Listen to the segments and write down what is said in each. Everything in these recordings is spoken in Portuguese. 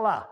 Olá!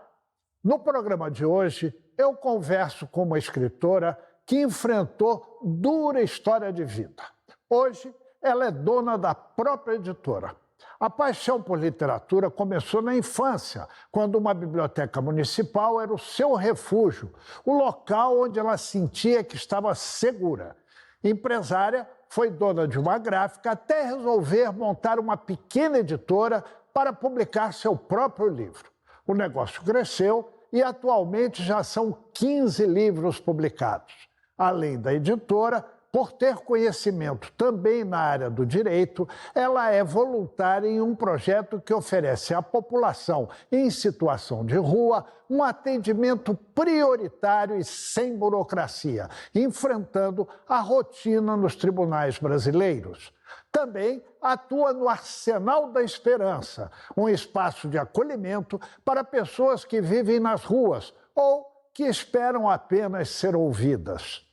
No programa de hoje, eu converso com uma escritora que enfrentou dura história de vida. Hoje, ela é dona da própria editora. A paixão por literatura começou na infância, quando uma biblioteca municipal era o seu refúgio, o local onde ela sentia que estava segura. Empresária, foi dona de uma gráfica até resolver montar uma pequena editora para publicar seu próprio livro. O negócio cresceu e atualmente já são 15 livros publicados. Além da editora, por ter conhecimento também na área do direito, ela é voluntária em um projeto que oferece à população em situação de rua um atendimento prioritário e sem burocracia, enfrentando a rotina nos tribunais brasileiros. Também atua no Arsenal da Esperança, um espaço de acolhimento para pessoas que vivem nas ruas ou que esperam apenas ser ouvidas.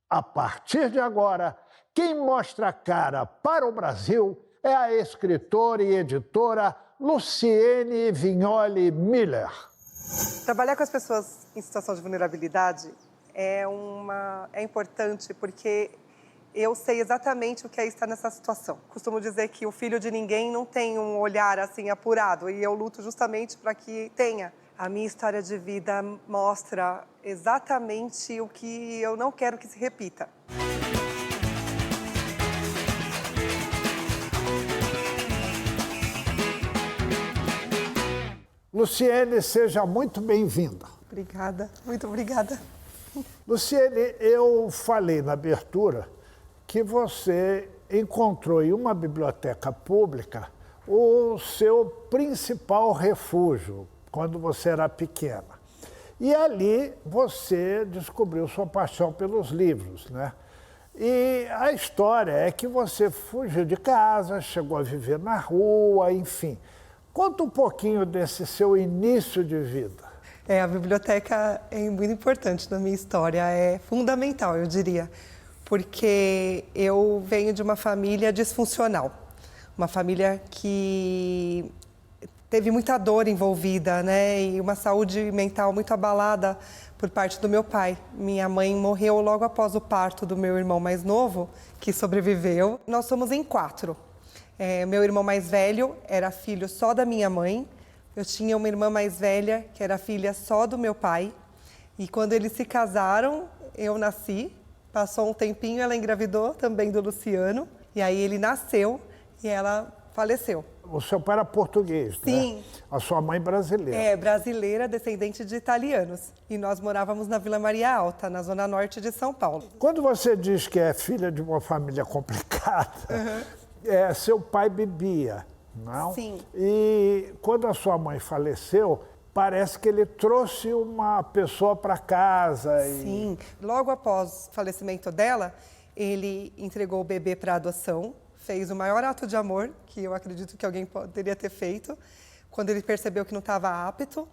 A partir de agora, quem mostra a cara para o Brasil é a escritora e editora Luciene Vignoli Miller. Trabalhar com as pessoas em situação de vulnerabilidade é importante porque eu sei exatamente o que é estar nessa situação. Costumo dizer que o filho de ninguém não tem um olhar assim apurado e eu luto justamente para que tenha. A minha história de vida mostra exatamente o que eu não quero que se repita. Luciene, seja muito bem-vinda. Obrigada, muito obrigada. Luciene, eu falei na abertura que você encontrou em uma biblioteca pública o seu principal refúgio quando você era pequena. E ali você descobriu sua paixão pelos livros, né? E a história é que você fugiu de casa, chegou a viver na rua, enfim. Conta um pouquinho desse seu início de vida. A biblioteca é muito importante na minha história, é fundamental, eu diria, porque eu venho de uma família disfuncional, uma família que teve muita dor envolvida, né? E uma saúde mental muito abalada por parte do meu pai. Minha mãe morreu logo após o parto do meu irmão mais novo, que sobreviveu. Nós somos em 4. Meu irmão mais velho era filho só da minha mãe. Eu tinha uma irmã mais velha, que era filha só do meu pai. E quando eles se casaram, eu nasci. Passou um tempinho, ela engravidou também do Luciano. E aí ele nasceu e ela faleceu. O seu pai era português, Sim. Né? A sua mãe brasileira. Brasileira, descendente de italianos. E nós morávamos na Vila Maria Alta, na zona norte de São Paulo. Quando você diz que é filha de uma família complicada, seu pai bebia, não? Sim. E quando a sua mãe faleceu, parece que ele trouxe uma pessoa para casa. Sim. Logo após o falecimento dela, ele entregou o bebê para adoção. Fez o maior ato de amor que eu acredito que alguém poderia ter feito, quando ele percebeu que não estava apto.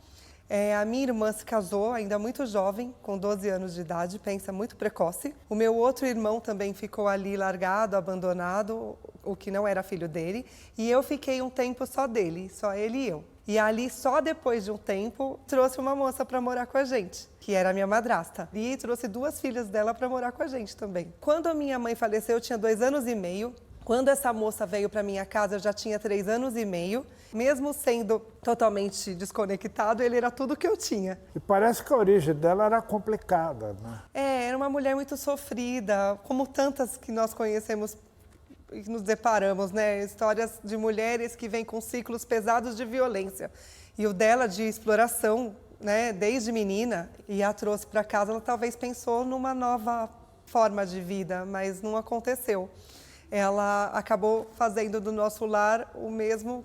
A minha irmã se casou ainda muito jovem, com 12 anos de idade, pensa muito precoce. O meu outro irmão também ficou ali largado, abandonado, o que não era filho dele. E eu fiquei um tempo só dele, só ele e eu. E ali, só depois de um tempo, trouxe uma moça para morar com a gente, que era a minha madrasta. E trouxe 2 filhas dela para morar com a gente também. Quando a minha mãe faleceu, eu tinha 2 anos e meio. Quando essa moça veio para minha casa, eu já tinha 3 anos e meio. Mesmo sendo totalmente desconectado, ele era tudo que eu tinha. E parece que a origem dela era complicada, né? Era uma mulher muito sofrida, como tantas que nós conhecemos e nos deparamos, né? Histórias de mulheres que vêm com ciclos pesados de violência. E o dela de exploração, né? Desde menina, e a trouxe para casa, ela talvez pensou numa nova forma de vida, mas não aconteceu. Ela acabou fazendo do nosso lar o mesmo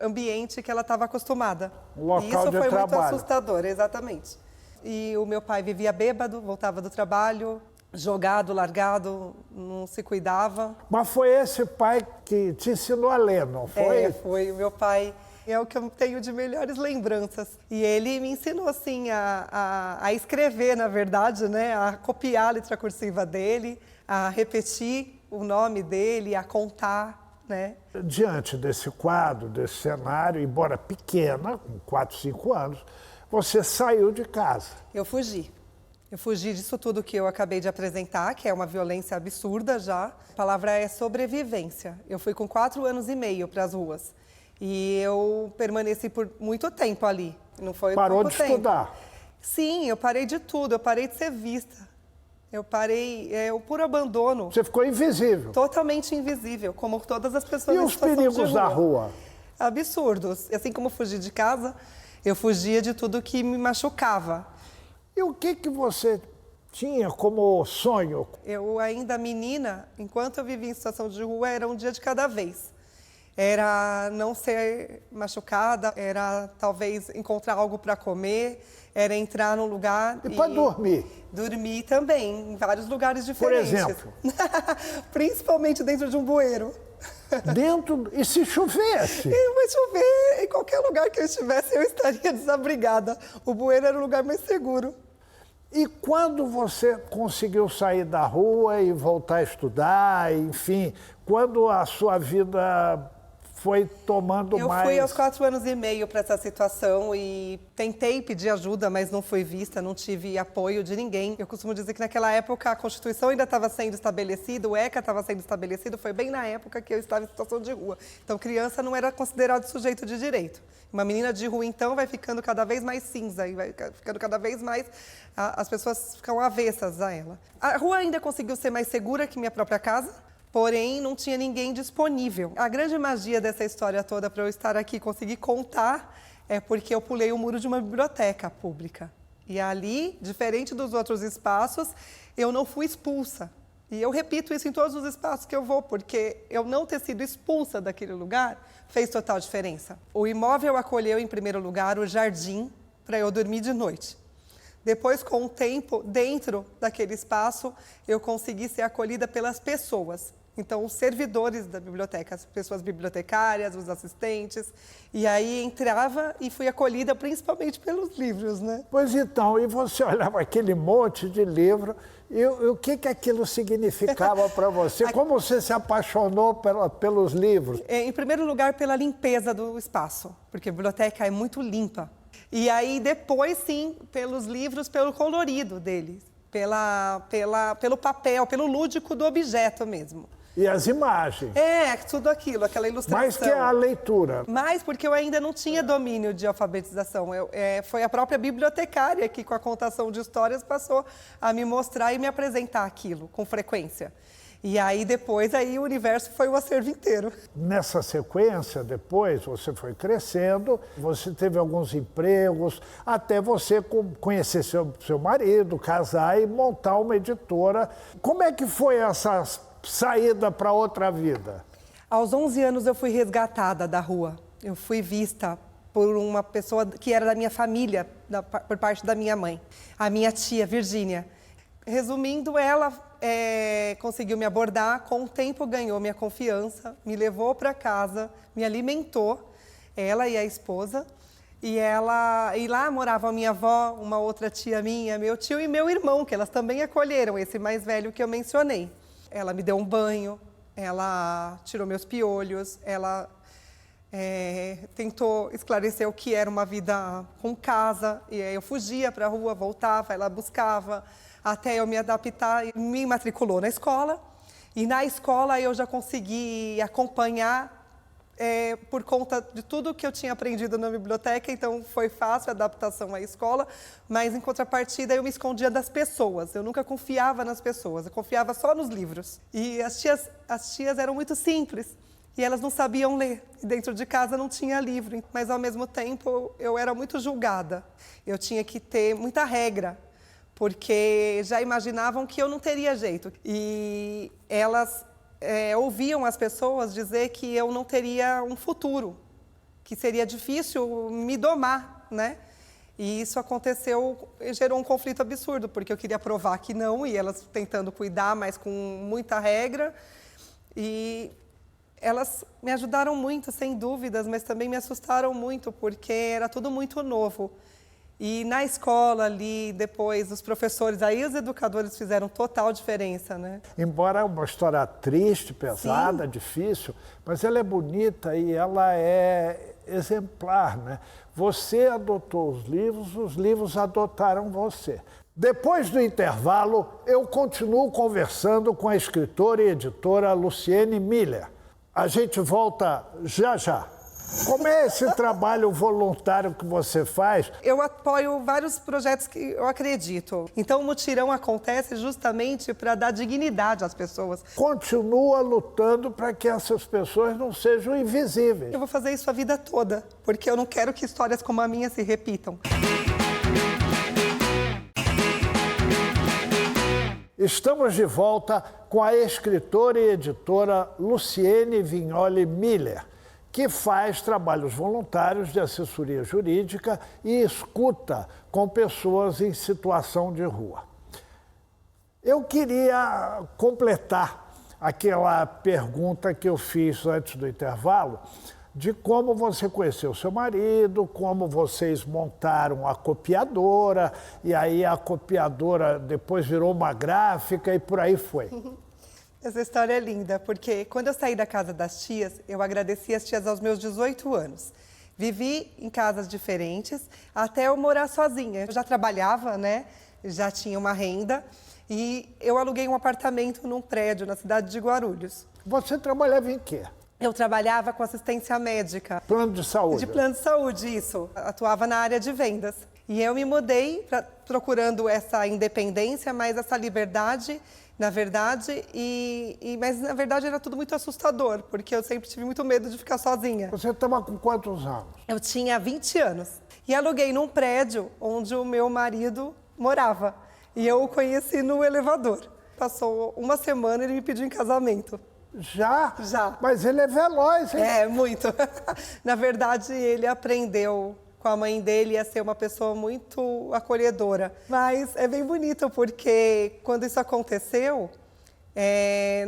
ambiente que ela estava acostumada. Um local de trabalho. Isso foi muito assustador, exatamente. E o meu pai vivia bêbado, voltava do trabalho, jogado, largado, não se cuidava. Mas foi esse pai que te ensinou a ler, não foi? Foi o meu pai. É o que eu tenho de melhores lembranças. E ele me ensinou, assim, a escrever, na verdade, né? A copiar a letra cursiva dele, a repetir o nome dele, a contar. né? Diante desse quadro, desse cenário, embora pequena, com 4, 5 anos, você saiu de casa. Eu fugi. Eu fugi disso tudo que eu acabei de apresentar, que é uma violência absurda já. A palavra é sobrevivência. Eu fui com 4 anos e meio para as ruas. E eu permaneci por muito tempo ali. Não foi Parou pouco de tempo. estudar? Sim, eu parei de tudo. Eu parei de ser vista. Eu parei, o puro abandono. Você ficou invisível. Totalmente invisível, como todas as pessoas E em os situação perigos de da rua? Absurdos. Assim como fugi de casa, eu fugia de tudo que me machucava. E o que você tinha como sonho? Eu ainda menina, enquanto eu vivia em situação de rua, era um dia de cada vez. Era não ser machucada, era talvez encontrar algo para comer, era entrar num lugar E para dormir? Dormir também, em vários lugares diferentes. Por exemplo? Principalmente dentro de um bueiro. E se chovesse? E vai chover, em qualquer lugar que eu estivesse, eu estaria desabrigada. O bueiro era o lugar mais seguro. E quando você conseguiu sair da rua e voltar a estudar, enfim, quando a sua vida foi tomando mais... Eu fui aos 4 anos e meio para essa situação e tentei pedir ajuda, mas não fui vista, não tive apoio de ninguém. Eu costumo dizer que naquela época a Constituição ainda estava sendo estabelecida, o ECA estava sendo estabelecido, foi bem na época que eu estava em situação de rua. Então criança não era considerado sujeito de direito. Uma menina de rua, então, vai ficando cada vez mais cinza e vai ficando cada vez mais... As pessoas ficam avessas a ela. A rua ainda conseguiu ser mais segura que minha própria casa, porém não tinha ninguém disponível. A grande magia dessa história toda para eu estar aqui e conseguir contar é porque eu pulei o muro de uma biblioteca pública. E ali, diferente dos outros espaços, eu não fui expulsa. E eu repito isso em todos os espaços que eu vou, porque eu não ter sido expulsa daquele lugar fez total diferença. O imóvel acolheu, em primeiro lugar, o jardim para eu dormir de noite. Depois, com o tempo, dentro daquele espaço, eu consegui ser acolhida pelas pessoas. Então, os servidores da biblioteca, as pessoas bibliotecárias, os assistentes. E aí entrava e fui acolhida principalmente pelos livros, né? Pois então, e você olhava aquele monte de livro, e o que aquilo significava para você? Como você se apaixonou pelos livros? Em primeiro lugar, pela limpeza do espaço, porque a biblioteca é muito limpa. E aí, depois, sim, pelos livros, pelo colorido deles, pelo papel, pelo lúdico do objeto mesmo. E as imagens. Tudo aquilo, aquela ilustração. Mais que a leitura. Mais porque eu ainda não tinha domínio de alfabetização. Foi a própria bibliotecária que, com a contação de histórias, passou a me mostrar e me apresentar aquilo com frequência. E aí, depois, o universo foi o acervo inteiro. Nessa sequência, depois, você foi crescendo, você teve alguns empregos, até você conhecer seu marido, casar e montar uma editora. Como é que foi essa saída para outra vida? Aos 11 anos, eu fui resgatada da rua. Eu fui vista por uma pessoa que era da minha família, por parte da minha mãe, a minha tia, Virgínia. Resumindo, ela conseguiu me abordar, com o tempo ganhou minha confiança, me levou para casa, me alimentou, ela e a esposa. E lá morava a minha avó, uma outra tia minha, meu tio e meu irmão, que elas também acolheram, esse mais velho que eu mencionei. Ela me deu um banho, ela tirou meus piolhos, ela tentou esclarecer o que era uma vida com casa. E aí eu fugia para a rua, voltava, ela buscava, até eu me adaptar e me matriculou na escola. E na escola eu já consegui acompanhar por conta de tudo que eu tinha aprendido na biblioteca, então foi fácil a adaptação à escola, mas em contrapartida eu me escondia das pessoas, eu nunca confiava nas pessoas, eu confiava só nos livros. E as tias eram muito simples e elas não sabiam ler, e dentro de casa não tinha livro, mas ao mesmo tempo eu era muito julgada, eu tinha que ter muita regra, porque já imaginavam que eu não teria jeito. E elas ouviam as pessoas dizer que eu não teria um futuro, que seria difícil me domar, né? E isso aconteceu, gerou um conflito absurdo, porque eu queria provar que não, e elas tentando cuidar, mas com muita regra. E elas me ajudaram muito, sem dúvidas, mas também me assustaram muito, porque era tudo muito novo. E na escola ali, depois, os professores, aí os educadores fizeram total diferença, né? Embora é uma história triste, pesada, Sim. difícil, mas ela é bonita e ela é exemplar, né? Você adotou os livros adotaram você. Depois do intervalo, eu continuo conversando com a escritora e editora Luciene Miller. A gente volta já já. Como é esse trabalho voluntário que você faz? Eu apoio vários projetos que eu acredito. Então, o mutirão acontece justamente para dar dignidade às pessoas. Continua lutando para que essas pessoas não sejam invisíveis. Eu vou fazer isso a vida toda, porque eu não quero que histórias como a minha se repitam. Estamos de volta com a escritora e editora Luciene Vignoli Miller, que faz trabalhos voluntários de assessoria jurídica e escuta com pessoas em situação de rua. Eu queria completar aquela pergunta que eu fiz antes do intervalo, de como você conheceu seu marido, como vocês montaram a copiadora, e aí a copiadora depois virou uma gráfica e por aí foi. Essa história é linda, porque quando eu saí da casa das tias, eu agradeci as tias aos meus 18 anos. Vivi em casas diferentes até eu morar sozinha. Eu já trabalhava, né? Já tinha uma renda e eu aluguei um apartamento num prédio na cidade de Guarulhos. Você trabalhava em quê? Eu trabalhava com assistência médica. Plano de saúde? De plano de saúde, isso. Atuava na área de vendas. E eu me mudei procurando essa independência, mas essa liberdade, na verdade, mas na verdade era tudo muito assustador, porque eu sempre tive muito medo de ficar sozinha. Você estava com quantos anos? Eu tinha 20 anos e aluguei num prédio onde o meu marido morava. E eu o conheci no elevador. Passou uma semana e ele me pediu em casamento. Já? Já. Mas ele é veloz, hein? É, muito. Na verdade, ele aprendeu com a mãe dele a ser uma pessoa muito acolhedora. Mas é bem bonito, porque quando isso aconteceu,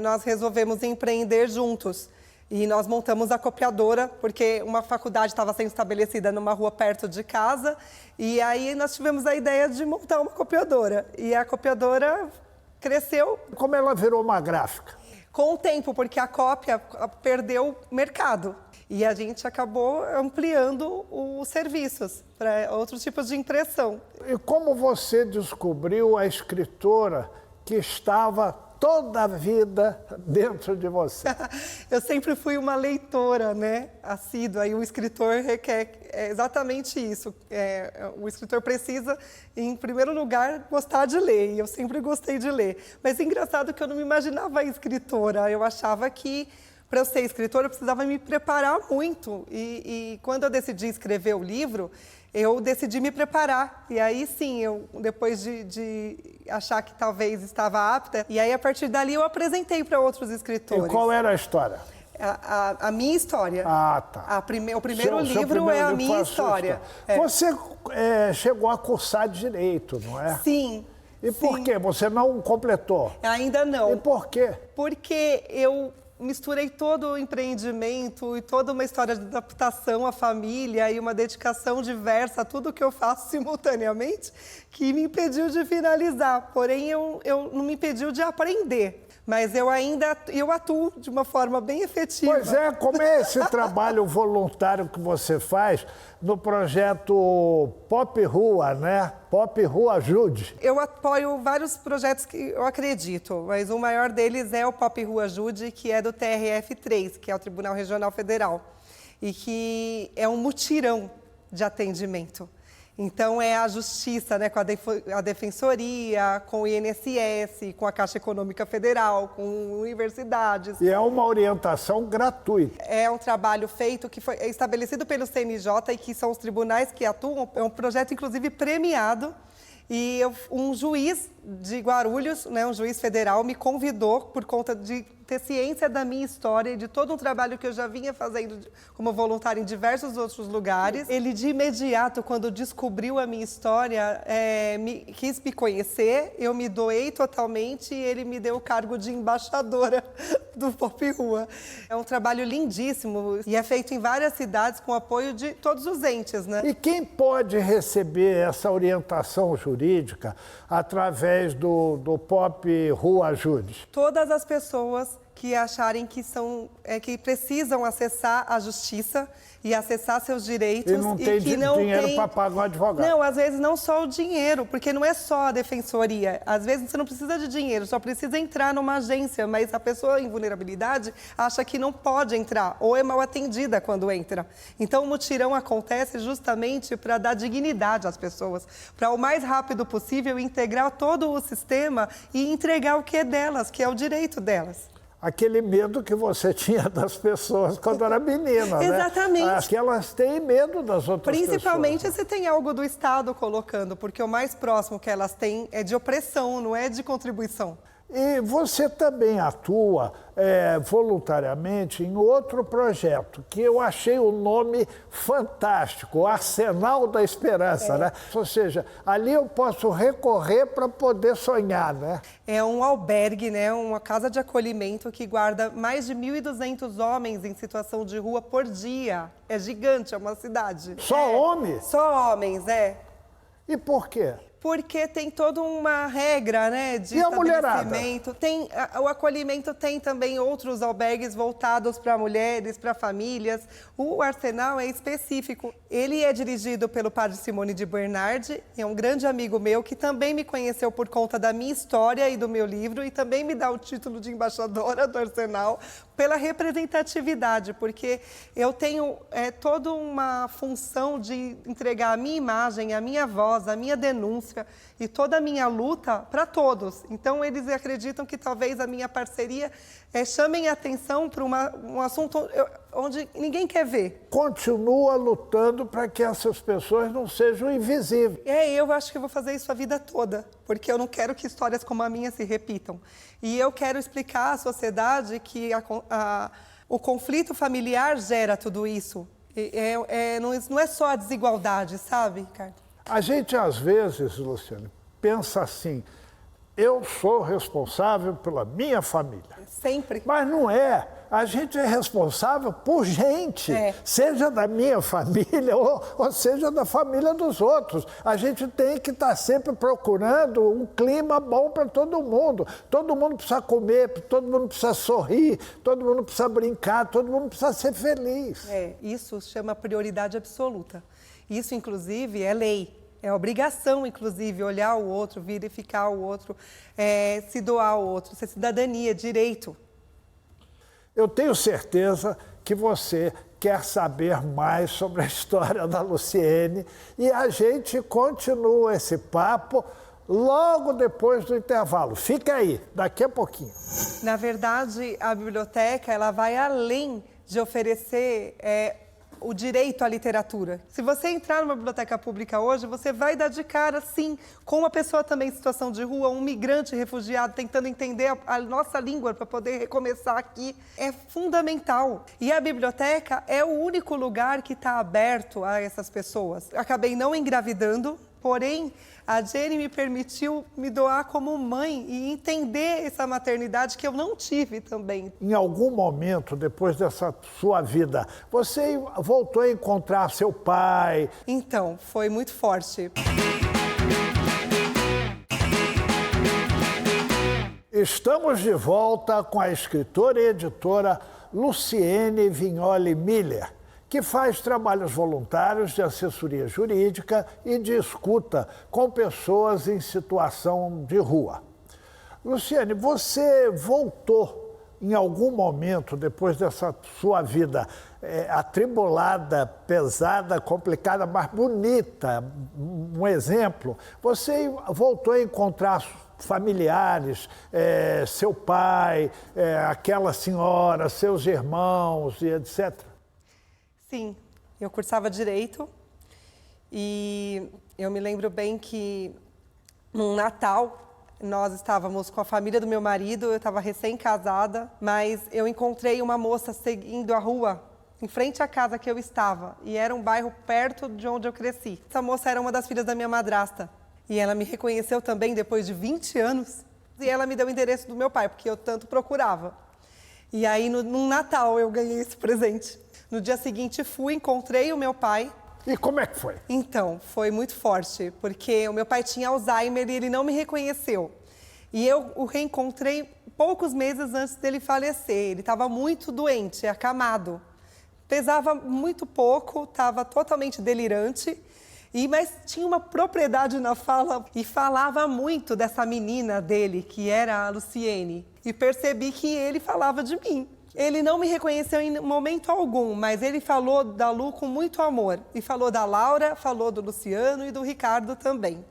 nós resolvemos empreender juntos. E nós montamos a copiadora, porque uma faculdade estava sendo estabelecida numa rua perto de casa. E aí nós tivemos a ideia de montar uma copiadora. E a copiadora cresceu. Como ela virou uma gráfica? Com o tempo, porque a cópia perdeu mercado. E a gente acabou ampliando os serviços para outros tipos de impressão. E como você descobriu a escritora que estava toda a vida dentro de você? Eu sempre fui uma leitora, né, assídua, e o escritor requer exatamente isso. O escritor precisa, em primeiro lugar, gostar de ler, e eu sempre gostei de ler. Mas é engraçado que eu não me imaginava escritora, eu achava que para eu ser escritora eu precisava me preparar muito. E quando eu decidi escrever o livro, eu decidi me preparar. E aí sim, depois de achar que talvez estava apta, e aí a partir dali eu apresentei para outros escritores. E qual era a história? A minha história. Ah, tá. O primeiro livro é a minha história. Você chegou a cursar direito, não é? Sim. E por quê? Você não completou? Ainda não. E por quê? Porque eu misturei todo o empreendimento e toda uma história de adaptação à família e uma dedicação diversa a tudo que eu faço simultaneamente, que me impediu de finalizar. Porém, eu não me impediu de aprender. Mas eu atuo de uma forma bem efetiva. Pois é, como é esse trabalho voluntário que você faz no projeto Pop Rua, né? Pop Rua Ajude. Eu apoio vários projetos que eu acredito, mas o maior deles é o Pop Rua Ajude, que é do TRF3, que é o Tribunal Regional Federal, e que é um mutirão de atendimento. Então, é a justiça, né, com a defensoria, com o INSS, com a Caixa Econômica Federal, com universidades. E é uma orientação gratuita. É um trabalho feito que foi estabelecido pelo CNJ e que são os tribunais que atuam. É um projeto, inclusive, premiado. E um juiz de Guarulhos, né, um juiz federal, me convidou por conta de ter ciência da minha história e de todo um trabalho que eu já vinha fazendo como voluntária em diversos outros lugares. Ele, de imediato, quando descobriu a minha história, quis me conhecer, eu me doei totalmente e ele me deu o cargo de embaixadora do Pop Rua. É um trabalho lindíssimo e é feito em várias cidades com o apoio de todos os entes, né? E quem pode receber essa orientação jurídica através do Pop Rua Ajude? Todas as pessoas que acharem que precisam acessar a justiça e acessar seus direitos. E não tem dinheiro para pagar um advogado. Não, às vezes não só o dinheiro, porque não é só a defensoria. Às vezes você não precisa de dinheiro, só precisa entrar numa agência, mas a pessoa em vulnerabilidade acha que não pode entrar ou é mal atendida quando entra. Então o mutirão acontece justamente para dar dignidade às pessoas, para o mais rápido possível integrar todo o sistema e entregar o que é delas, que é o direito delas. Aquele medo que você tinha das pessoas quando era menina, né? Exatamente. Que elas têm medo das outras Principalmente pessoas. se tem algo do Estado colocando, porque o mais próximo que elas têm é de opressão, não é de contribuição. E você também atua voluntariamente em outro projeto, que eu achei o nome fantástico, o Arsenal da Esperança, né? Ou seja, ali eu posso recorrer para poder sonhar, né? É um albergue, né? Uma casa de acolhimento que guarda mais de 1.200 homens em situação de rua por dia. É gigante, é uma cidade. Só homens? Só homens, é. E por quê? Porque tem toda uma regra, né, de E a mulherada? O acolhimento tem também outros albergues voltados para mulheres, para famílias. O Arsenal é específico. Ele é dirigido pelo padre Simone de Bernardi, é um grande amigo meu que também me conheceu por conta da minha história e do meu livro e também me dá o título de embaixadora do Arsenal pela representatividade, porque eu tenho toda uma função de entregar a minha imagem, a minha voz, a minha denúncia e toda a minha luta para todos. Então, eles acreditam que talvez a minha parceria chame a atenção para um assunto onde ninguém quer ver. Continua lutando para que essas pessoas não sejam invisíveis. Eu acho que eu vou fazer isso a vida toda, porque eu não quero que histórias como a minha se repitam. E eu quero explicar à sociedade que o conflito familiar gera tudo isso. Não é só a desigualdade, sabe, Ricardo? A gente, às vezes, Luciane, pensa assim, eu sou responsável pela minha família. Sempre. Mas não é. A gente é responsável por gente, seja da minha família ou seja da família dos outros. A gente tem que estar sempre procurando um clima bom para todo mundo. Todo mundo precisa comer, todo mundo precisa sorrir, todo mundo precisa brincar, todo mundo precisa ser feliz. Isso chama prioridade absoluta. Isso, inclusive, é lei. É obrigação, inclusive, olhar o outro, verificar o outro, se doar ao outro. Isso é cidadania, direito. Eu tenho certeza que você quer saber mais sobre a história da Luciene e a gente continua esse papo logo depois do intervalo. Fica aí, daqui a pouquinho. Na verdade, a biblioteca ela vai além de oferecer o direito à literatura. Se você entrar numa biblioteca pública hoje, você vai dar de cara, sim, com uma pessoa também em situação de rua, um migrante refugiado, tentando entender a nossa língua para poder recomeçar aqui. É fundamental. E a biblioteca é o único lugar que está aberto a essas pessoas. Acabei não engravidando, porém, a Jenny me permitiu me doar como mãe e entender essa maternidade que eu não tive também. Em algum momento, depois dessa sua vida, você voltou a encontrar seu pai? Então, foi muito forte. Estamos de volta com a escritora e editora Luciene Vignoli Miller, que faz trabalhos voluntários de assessoria jurídica e de escuta com pessoas em situação de rua. Luciene, você voltou em algum momento, depois dessa sua vida atribulada, pesada, complicada, mas bonita, um exemplo, você voltou a encontrar familiares, seu pai, aquela senhora, seus irmãos e etc.? Sim, eu cursava Direito e eu me lembro bem que num Natal Nós estávamos com a família do meu marido, eu estava recém-casada, mas eu encontrei uma moça seguindo a rua em frente à casa que eu estava, e era um bairro perto de onde eu cresci. Essa moça era uma das filhas da minha madrasta, e ela me reconheceu também depois de 20 anos, e ela me deu o endereço do meu pai, porque eu tanto procurava. E aí, no Natal, eu ganhei esse presente. No dia seguinte, encontrei o meu pai. E como é que foi? Então, foi muito forte, porque o meu pai tinha Alzheimer e ele não me reconheceu. E eu o reencontrei poucos meses antes dele falecer. Ele estava muito doente, acamado. Pesava muito pouco, estava totalmente delirante, mas tinha uma propriedade na fala e falava muito dessa menina dele, que era a Luciene. E percebi que ele falava de mim. Ele não me reconheceu em momento algum, mas ele falou da Lu com muito amor. E falou da Laura, falou do Luciano e do Ricardo também.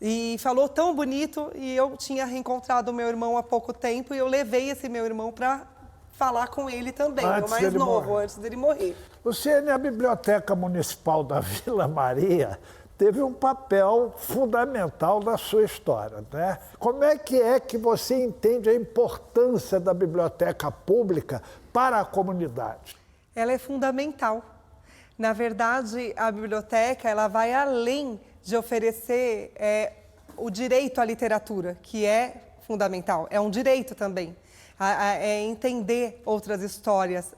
E falou tão bonito, e eu tinha reencontrado o meu irmão há pouco tempo, e eu levei esse meu irmão para falar com ele também, o mais novo, antes dele morrer. Luciene, a Biblioteca Municipal da Vila Maria teve um papel fundamental na sua história, né? Como é que você entende a importância da biblioteca pública para a comunidade? Ela é fundamental. Na verdade, a biblioteca ela vai além de oferecer o direito à literatura, que é fundamental, é um direito também. É entender outras histórias,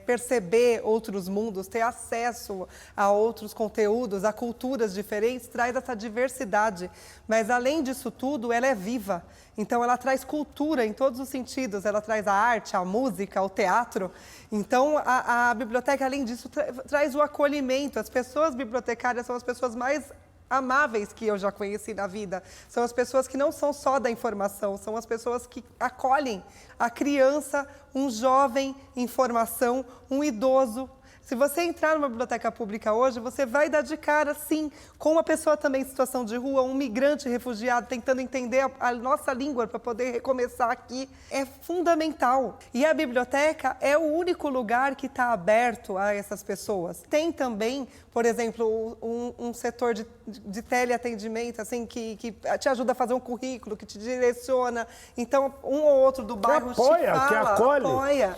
perceber outros mundos, ter acesso a outros conteúdos, a culturas diferentes, traz essa diversidade. Mas, além disso tudo, ela é viva. Então, ela traz cultura em todos os sentidos. Ela traz a arte, a música, o teatro. Então, a biblioteca, além disso, traz o acolhimento. As pessoas bibliotecárias são as pessoas mais amáveis que eu já conheci na vida. São as pessoas que não são só da informação, são as pessoas que acolhem a criança, um jovem em formação, um idoso. Se você entrar numa biblioteca pública hoje, você vai dar de cara, sim, com uma pessoa também em situação de rua, um migrante refugiado, tentando entender a nossa língua para poder recomeçar aqui. É fundamental. E a biblioteca é o único lugar que está aberto a essas pessoas. Tem também, por exemplo, um setor de teleatendimento, assim, que te ajuda a fazer um currículo, que te direciona. Então, um ou outro do bairro te apoia, te fala, que acolhe. Apoia.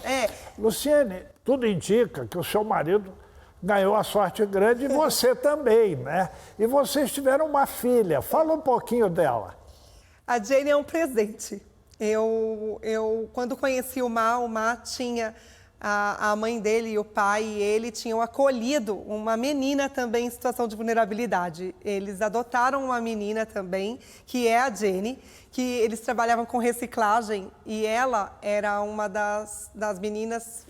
Luciene, tudo indica que o seu marido ganhou a sorte grande e você também, né? E vocês tiveram uma filha. Fala um pouquinho dela. A Jane é um presente. Quando conheci o Má tinha a mãe dele e o pai, e ele tinham acolhido uma menina também em situação de vulnerabilidade. Eles adotaram uma menina também, que é a Jenny, que eles trabalhavam com reciclagem, e ela era uma das meninas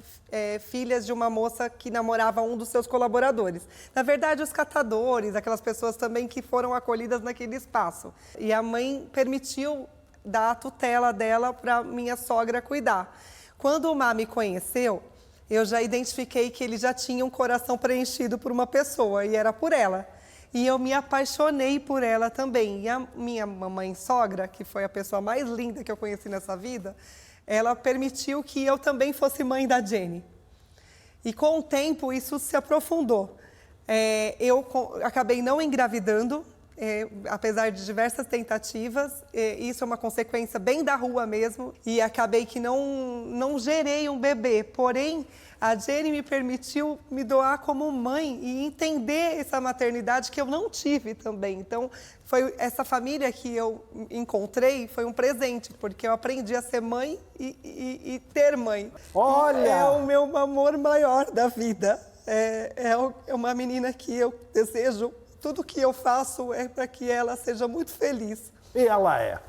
filhas de uma moça que namorava um dos seus colaboradores. Na verdade, os catadores, aquelas pessoas também que foram acolhidas naquele espaço. E a mãe permitiu dar a tutela dela para minha sogra cuidar. Quando o Má me conheceu, eu já identifiquei que ele já tinha um coração preenchido por uma pessoa, e era por ela. E eu me apaixonei por ela também. E a minha mamãe sogra, que foi a pessoa mais linda que eu conheci nessa vida, ela permitiu que eu também fosse mãe da Jenny. E com o tempo isso se aprofundou. Eu acabei não engravidando, apesar de diversas tentativas, isso é uma consequência bem da rua mesmo, e acabei que não gerei um bebê, porém a Jenny me permitiu me doar como mãe e entender essa maternidade que eu não tive também. Então, essa família que eu encontrei foi um presente, porque eu aprendi a ser mãe e ter mãe. Olha! É o meu amor maior da vida. É uma menina que eu desejo. Tudo que eu faço é para que ela seja muito feliz. E ela é.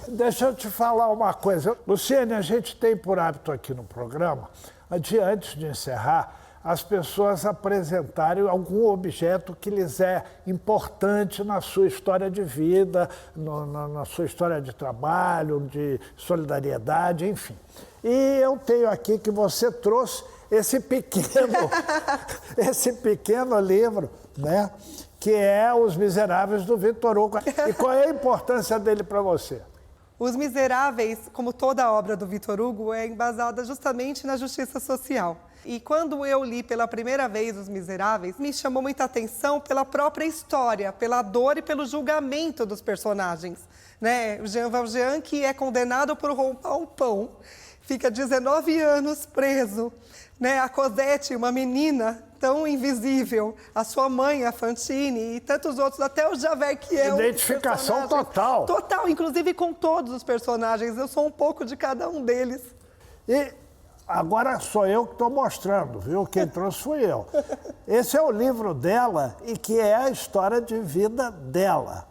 Deixa eu te falar uma coisa. Luciene, a gente tem por hábito aqui no programa, antes de encerrar, as pessoas apresentarem algum objeto que lhes é importante na sua história de vida, na sua história de trabalho, de solidariedade, enfim. E eu tenho aqui que você trouxe esse pequeno livro, né? Que é Os Miseráveis, do Victor Hugo. E qual é a importância dele para você? Os Miseráveis, como toda a obra do Victor Hugo, é embasada justamente na justiça social. E quando eu li pela primeira vez Os Miseráveis, me chamou muita atenção pela própria história, pela dor e pelo julgamento dos personagens. Né? O Jean Valjean, que é condenado por roubar um pão, fica 19 anos preso. Né? A Cosette, uma menina tão invisível, a sua mãe, a Fantine, e tantos outros, até o Javert, que é identificação total. Total, inclusive com todos os personagens. Eu sou um pouco de cada um deles. E agora sou eu que estou mostrando, viu? Quem trouxe fui eu. Esse é o livro dela e que é a história de vida dela.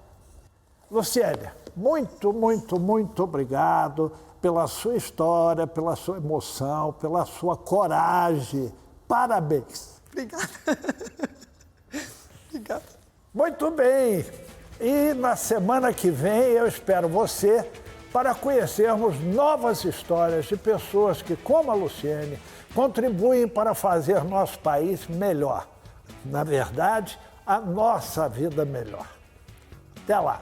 Luciene, muito, muito, muito obrigado pela sua história, pela sua emoção, pela sua coragem. Parabéns. Obrigada. Obrigada. Muito bem. E na semana que vem eu espero você para conhecermos novas histórias de pessoas que, como a Luciene, contribuem para fazer nosso país melhor. Na verdade, a nossa vida melhor. Até lá.